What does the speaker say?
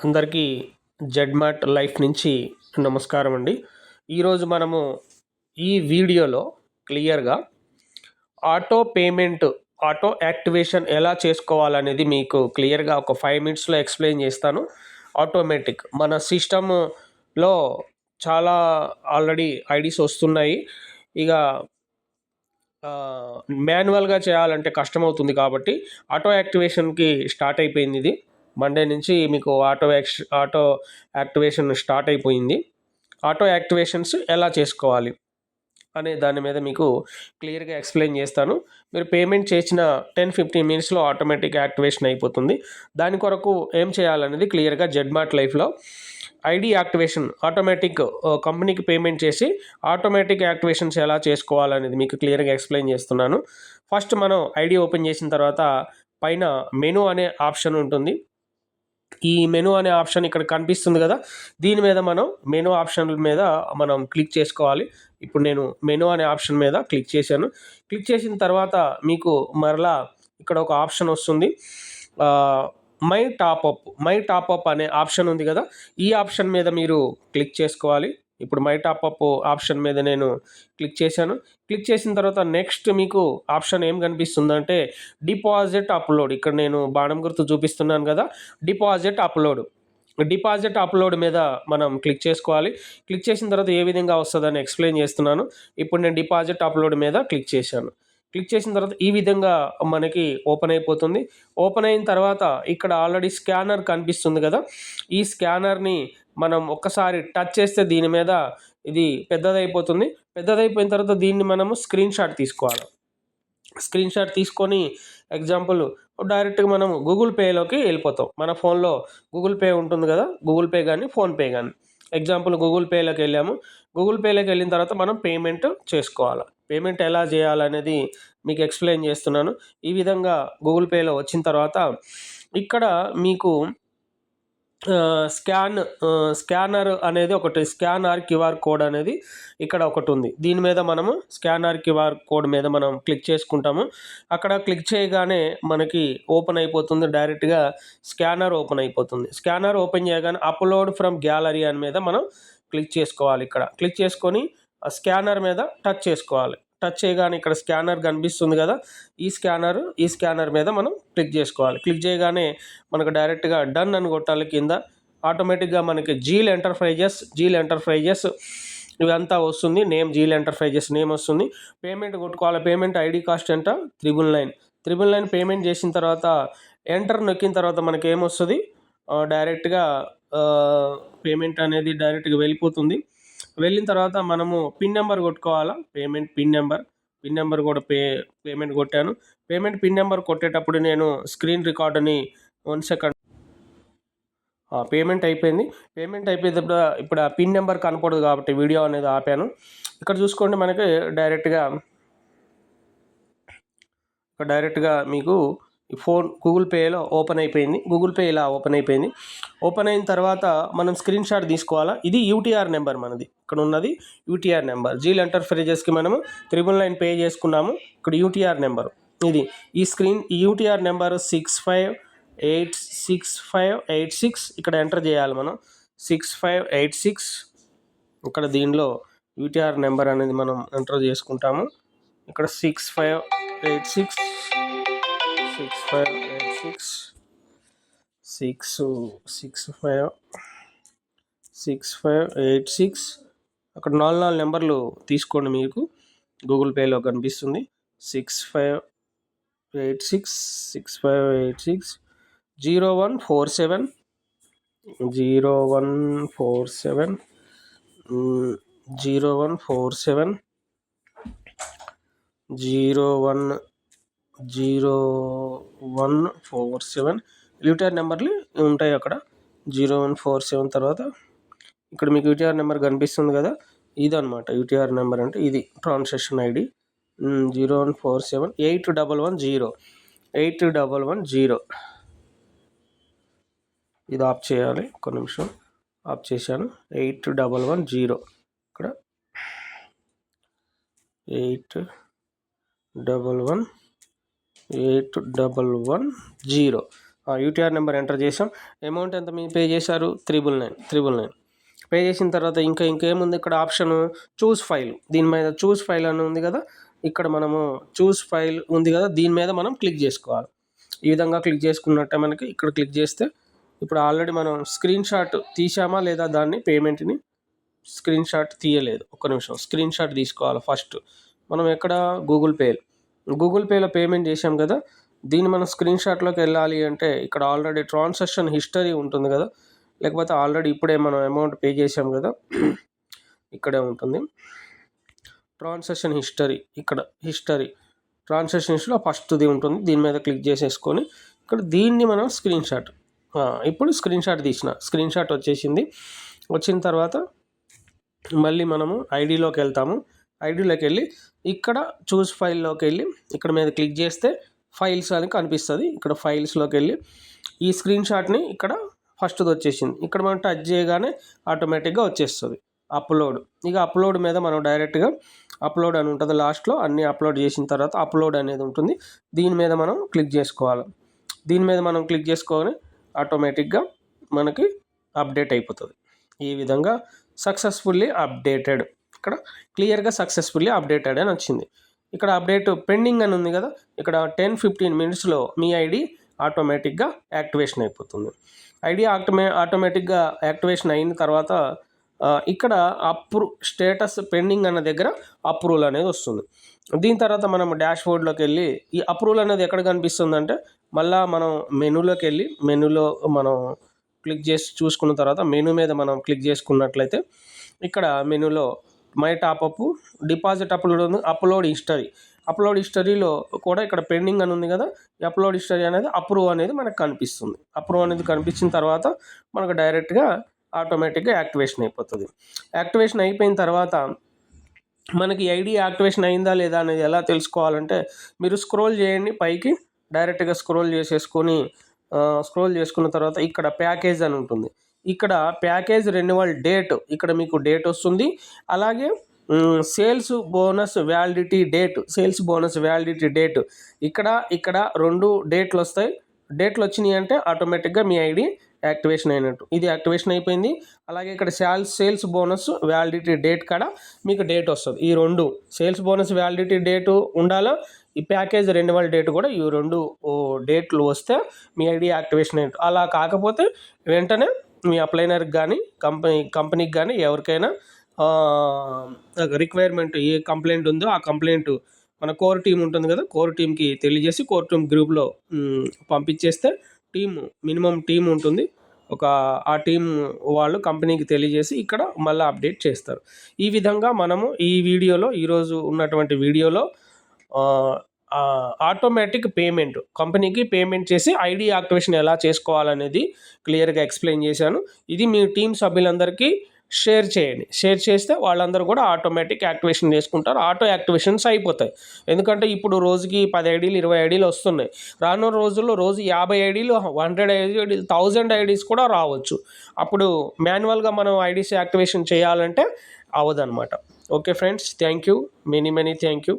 అందరికీ జెడ్మార్ట్ లైఫ్ నుంచి నమస్కారం అండి. ఈరోజు మనము ఈ వీడియోలో క్లియర్గా ఆటో యాక్టివేషన్ ఎలా చేసుకోవాలనేది మీకు క్లియర్గా ఒక 5 మినిట్స్లో ఎక్స్ప్లెయిన్ చేస్తాను. ఆటోమేటిక్ మన సిస్టంలో చాలా ఆల్రెడీ ఐడీస్ వస్తున్నాయి. ఇక మాన్యువల్గా చేయాలంటే కష్టమవుతుంది కాబట్టి ఆటో యాక్టివేషన్కి స్టార్ట్ అయిపోయింది. ఇది మండే నుంచి మీకు ఆటో యాక్టివేషన్ స్టార్ట్ అయిపోయింది. ఆటో యాక్టివేషన్స్ ఎలా చేసుకోవాలి అనే దాని మీద మీకు క్లియర్గా ఎక్స్ప్లెయిన్ చేస్తాను. మీరు పేమెంట్ చేసిన 10-15 మినిట్స్లో ఆటోమేటిక్ యాక్టివేషన్ అయిపోతుంది. దాని కొరకు ఏం చేయాలనేది క్లియర్గా జెడ్మార్ట్ లైఫ్లో ఐడి యాక్టివేషన్ ఆటోమేటిక్ కంపెనీకి పేమెంట్ చేసి ఆటోమేటిక్ యాక్టివేషన్స్ ఎలా చేసుకోవాలనేది మీకు క్లియర్గా ఎక్స్ప్లెయిన్ చేస్తున్నాను. ఫస్ట్ మనం ఐడి ఓపెన్ చేసిన తర్వాత పైన మెనూ అనే ఆప్షన్ ఉంటుంది. ఈ మెనూ అనే ఆప్షన్ ఇక్కడ కనిపిస్తుంది కదా, దీని మీద మనం మెనూ ఆప్షన్ మీద మనం క్లిక్ చేసుకోవాలి. ఇప్పుడు నేను మెనూ అనే ఆప్షన్ మీద క్లిక్ చేశాను. క్లిక్ చేసిన తర్వాత మీకు మరలా ఇక్కడ ఒక ఆప్షన్ వస్తుంది. మై టాప్అప్ అనే ఆప్షన్ ఉంది కదా, ఈ ఆప్షన్ మీద మీరు క్లిక్ చేసుకోవాలి. ఇప్పుడు మై టాప్అప్ ఆప్షన్ మీద నేను క్లిక్ చేశాను. క్లిక్ చేసిన తర్వాత నెక్స్ట్ మీకు ఆప్షన్ ఏం కనిపిస్తుందంటే డిపాజిట్ అప్లోడ్. ఇక్కడ నేను బాణం గుర్తు చూపిస్తున్నాను కదా, డిపాజిట్ అప్లోడ్ మీద మనం క్లిక్ చేసుకోవాలి. క్లిక్ చేసిన తర్వాత ఏ విధంగా వస్తుందని ఎక్స్ప్లెయిన్ చేస్తున్నాను. ఇప్పుడు నేను డిపాజిట్ అప్లోడ్ మీద క్లిక్ చేశాను. క్లిక్ చేసిన తర్వాత ఈ విధంగా మనకి ఓపెన్ అయిపోతుంది. ఓపెన్ అయిన తర్వాత ఇక్కడ ఆల్రెడీ స్కానర్ కనిపిస్తుంది కదా, ఈ స్కానర్ని మనం ఒక్కసారి టచ్ చేస్తే దీని మీద ఇది పెద్దదైపోతుంది. పెద్దదైపోయిన తర్వాత దీన్ని మనము స్క్రీన్ షాట్ తీసుకోవాలి. స్క్రీన్ షాట్ తీసుకొని ఎగ్జాంపుల్ డైరెక్ట్గా మనం గూగుల్ పేలోకి వెళ్ళిపోతాం. మన ఫోన్లో గూగుల్ పే ఉంటుంది కదా, గూగుల్ పే కానీ ఫోన్పే కానీ. ఎగ్జాంపుల్ గూగుల్ పేలోకి వెళ్ళాము. గూగుల్ పేలోకి వెళ్ళిన తర్వాత మనం పేమెంట్ చేసుకోవాలి. పేమెంట్ ఎలా చేయాలనేది మీకు ఎక్స్ప్లెయిన్ చేస్తున్నాను. ఈ విధంగా గూగుల్ పేలో వచ్చిన తర్వాత ఇక్కడ మీకు స్కానర్ అనేది ఒకటి, స్కానర్ క్యూఆర్ కోడ్ అనేది ఇక్కడ ఒకటి ఉంది. దీని మీద మనము స్కానర్ క్యూఆర్ కోడ్ మీద మనం క్లిక్ చేసుకుంటాము. అక్కడ క్లిక్ చేయగానే మనకి ఓపెన్ అయిపోతుంది. డైరెక్ట్గా స్కానర్ ఓపెన్ అయిపోతుంది. స్కానర్ ఓపెన్ చేయగానే అప్లోడ్ ఫ్రమ్ గ్యాలరీ అని మీద మనం క్లిక్ చేసుకోవాలి. ఇక్కడ క్లిక్ చేసుకొని స్కానర్ మీద టచ్ చేసుకోవాలి. టచ్ చేయగానే ఇక్కడ స్కానర్ కనిపిస్తుంది కదా, ఈ స్కానర్ మీద మనం క్లిక్ చేసుకోవాలి. క్లిక్ చేయగానే మనకు డైరెక్ట్గా డన్ అని కొట్టాలి. కింద ఆటోమేటిక్గా మనకి జీల్ ఎంటర్ప్రైజెస్ ఇదంతా వస్తుంది. నేమ్ జీల్ ఎంటర్ప్రైజెస్ నేమ్ వస్తుంది. పేమెంట్ కొట్టుకోవాలి. పేమెంట్ ఐడి కాస్ట్ ఎంత 999 పేమెంట్ చేసిన తర్వాత ఎంటర్ నొక్కిన తర్వాత మనకి ఏమొస్తుంది, డైరెక్ట్గా పేమెంట్ అనేది డైరెక్ట్గా వెళ్ళిపోతుంది. వెళ్ళిన తర్వాత మనము పిన్ నెంబర్ కొట్టుకోవాలా. పిన్ నెంబర్ కూడా పేమెంట్ కొట్టాను. పిన్ నెంబర్ కొట్టేటప్పుడు నేను స్క్రీన్ రికార్డుని 1 సెకండ్. పేమెంట్ అయిపోయింది. ఇప్పుడు ఆ పిన్ నెంబర్ కనపడదు కాబట్టి వీడియో అనేది ఆపాను. ఇక్కడ చూసుకోండి, మనకి డైరెక్ట్గా మీకు ఫోన్ గూగుల్ పేలో ఓపెన్ అయిపోయింది. గూగుల్ పే ఇలా ఓపెన్ అయిపోయింది. ఓపెన్ అయిన తర్వాత మనం స్క్రీన్ షాట్ తీసుకోవాలా. ఇది యూటీఆర్ నెంబర్ మనది. ఇక్కడ ఉన్నది యూటీఆర్ నెంబర్. జీల్ ఎంటర్ప్రైజెస్కి మనము 999 పే చేసుకున్నాము. ఇక్కడ యూటీఆర్ నెంబర్ ఇది. ఈ యూటీఆర్ నెంబర్ 6586. ఇక్కడ ఎంటర్ చేయాలి మనం 6586. ఇక్కడ దీనిలో యూటీఆర్ నెంబర్ అనేది మనం ఎంటర్ చేసుకుంటాము. ఇక్కడ 6586 6586 అక్కడ 4 నెంబర్లు తీసుకోండి. మీకు గూగుల్ పేలో కనిపిస్తుంది. 6586 0147 యూటీఆర్ నెంబర్లు ఉంటాయి అక్కడ. 0147 తర్వాత ఇక్కడ మీకు యూటీఆర్ నెంబర్ కనిపిస్తుంది కదా, ఇదన్నమాట యూటీఆర్ నెంబర్ అంటే. ఇది ట్రాన్సాక్షన్ ఐడి 0147 8110. ఇది ఆఫ్ చేయాలి. ఒక్క నిమిషం, ఆఫ్ చేశాను. 8110. ఇక్కడ 8110 యూటీఆర్ నెంబర్ ఎంటర్ చేసాం. అమౌంట్ ఎంత మీరు పే చేశారు? 999 పే చేసిన తర్వాత ఇంకేముంది ఇక్కడ ఆప్షన్ చూస్ ఫైల్. దీని మీద చూస్ ఫైల్ అని ఉంది కదా, ఇక్కడ మనము చూస్ ఫైల్ ఉంది కదా, దీని మీద మనం క్లిక్ చేసుకోవాలి. ఈ విధంగా క్లిక్ చేసుకున్నట్టే మనకి ఇక్కడ క్లిక్ చేస్తే ఇప్పుడు ఆల్రెడీ మనం స్క్రీన్ షాట్ తీసామా లేదా దాన్ని పేమెంట్ని స్క్రీన్ షాట్ తీయలేదు. ఒక్క నిమిషం, స్క్రీన్ షాట్ తీసుకోవాలి ఫస్ట్. మనం ఎక్కడ గూగుల్ పేలో పేమెంట్ చేసాం కదా, దీన్ని మనం స్క్రీన్ షాట్లోకి వెళ్ళాలి అంటే ఇక్కడ ఆల్రెడీ ట్రాన్సాక్షన్ హిస్టరీ ఉంటుంది కదా, లేకపోతే ఆల్రెడీ ఇప్పుడే మనం అమౌంట్ పే చేసాం కదా, ఇక్కడే ఉంటుంది ట్రాన్సాక్షన్ హిస్టరీ. ఇక్కడ ట్రాన్సాక్షన్ హిస్టరీలో ఫస్ట్ది ఉంటుంది. దీని మీద క్లిక్ చేసేసుకొని ఇక్కడ దీన్ని మనం స్క్రీన్ షాట్, ఇప్పుడు స్క్రీన్ షాట్ వచ్చేసింది. వచ్చిన తర్వాత మళ్ళీ మనము ఐడిలోకి వెళ్తాము. ఐడిలోకి వెళ్ళి ఇక్కడ చూస్ ఫైల్లోకి వెళ్ళి ఇక్కడ మీద క్లిక్ చేస్తే ఫైల్స్ అని కనిపిస్తుంది. ఇక్కడ ఫైల్స్లోకి వెళ్ళి ఈ స్క్రీన్ షాట్ని ఇక్కడ ఫస్ట్ది వచ్చేసింది. ఇక్కడ మనం టచ్ చేయగానే ఆటోమేటిక్గా వచ్చేస్తుంది అప్లోడ్. ఇక అప్లోడ్ మీద మనం డైరెక్ట్గా అప్లోడ్ అని ఉంటుంది లాస్ట్లో, అన్నీ అప్లోడ్ చేసిన తర్వాత అప్లోడ్ అనేది ఉంటుంది. దీని మీద మనం క్లిక్ చేసుకోవాలి. దీని మీద మనం క్లిక్ చేసుకొని ఆటోమేటిక్గా మనకి అప్డేట్ అయిపోతుంది. ఈ విధంగా సక్సెస్ఫుల్లీ అప్డేటెడ్, ఇక్కడ క్లియర్గా సక్సెస్ఫుల్లీ అప్డేటెడ్ అని వచ్చింది. ఇక్కడ అప్డేట్ పెండింగ్ అని ఉంది కదా, ఇక్కడ 10-15 మినిట్స్లో మీ ఐడి ఆటోమేటిక్గా యాక్టివేషన్ అయిపోతుంది. ఐడి ఆటోమేటిక్గా యాక్టివేషన్ అయిన తర్వాత ఇక్కడ స్టేటస్ పెండింగ్ అన్న దగ్గర అప్రూవల్ అనేది వస్తుంది. దీని తర్వాత మనం డాష్ బోర్డ్లోకి వెళ్ళి ఈ అప్రూవల్ అనేది ఎక్కడ కనిపిస్తుంది అంటే మళ్ళీ మనం మెనూలోకి వెళ్ళి మెనూలో మనం క్లిక్ చేసి చూసుకున్న తర్వాత మెనూ మీద మనం క్లిక్ చేసుకున్నట్లయితే ఇక్కడ మెనూలో మై టాప్అప్ డిపాజిట్ అప్లోడ్ హిస్టరీలో కూడా ఇక్కడ పెండింగ్ అని ఉంది కదా, ఈ అప్లోడ్ హిస్టరీ అనేది అప్రూవ్ అనేది మనకు కనిపిస్తుంది. అప్రూవ్ అనేది కనిపించిన తర్వాత మనకు డైరెక్ట్గా ఆటోమేటిక్గా యాక్టివేషన్ అయిపోతుంది. యాక్టివేషన్ అయిపోయిన తర్వాత మనకి ఐడి యాక్టివేషన్ అయిందా లేదా అనేది ఎలా తెలుసుకోవాలంటే మీరు స్క్రోల్ చేయండి పైకి, డైరెక్ట్గా స్క్రోల్ చేసుకున్న తర్వాత ఇక్కడ ప్యాకేజ్ అని ఉంటుంది. ఇక్కడ ప్యాకేజ్ రెన్యువల్ డేట్, ఇక్కడ మీకు డేట్ వస్తుంది. అలాగే సేల్స్ బోనస్ వ్యాలిడిటీ డేట్ ఇక్కడ 2 డేట్లు వస్తాయి. డేట్లు వచ్చినాయి అంటే ఆటోమేటిక్గా మీ ఐడి యాక్టివేషన్ అయినట్టు. ఇది యాక్టివేషన్ అయిపోయింది. అలాగే ఇక్కడ సేల్స్ బోనస్ వ్యాలిడిటీ డేట్ కాడ మీకు డేట్ వస్తుంది. ఈ 2 సేల్స్ బోనస్ వ్యాలిడిటీ డేటు ఉండాలా, ఈ ప్యాకేజ్ రెన్యువల్ డేట్ కూడా ఈ 2 డేట్లు వస్తే మీ ఐడి యాక్టివేషన్ అయినట్టు. అలా కాకపోతే వెంటనే మీ అప్లైనర్కి కానీ కంపెనీకి కానీ ఎవరికైనా రిక్వైర్మెంట్ ఏ కంప్లైంట్ ఉందో ఆ కంప్లైంట్ మన కోర్ టీం ఉంటుంది కదా, కోర్ టీంకి తెలియజేసి కోర్ టీం గ్రూప్లో పంపించేస్తే మినిమం టీం ఉంటుంది, ఆ టీం వాళ్ళు కంపెనీకి తెలియజేసి ఇక్కడ మళ్ళీ అప్డేట్ చేస్తారు. ఈ విధంగా మనము ఈరోజు ఉన్నటువంటి వీడియోలో ఆటోమేటిక్ పేమెంట్ కంపెనీకి పేమెంట్ చేసి ఐడి యాక్టివేషన్ ఎలా చేసుకోవాలనేది క్లియర్గా ఎక్స్ప్లెయిన్ చేశాను. ఇది మీ టీం సభ్యులందరికీ షేర్ చేయండి. షేర్ చేస్తే వాళ్ళందరూ కూడా ఆటోమేటిక్ యాక్టివేషన్ చేసుకుంటారు. ఆటో యాక్టివేషన్స్ అయిపోతాయి. ఎందుకంటే ఇప్పుడు రోజుకి 10 ఐడీలు 20 ఐడీలు వస్తున్నాయి. రానున్న రోజుల్లో రోజు 50 ఐడీలు 100 ఐడీలు 1000 ఐడీస్ కూడా రావచ్చు. అప్పుడు మాన్యువల్గా మనం ఐడీస్ యాక్టివేషన్ చేయాలంటే అవ్వదన్నమాట. Okay friends, thank you, many thank you.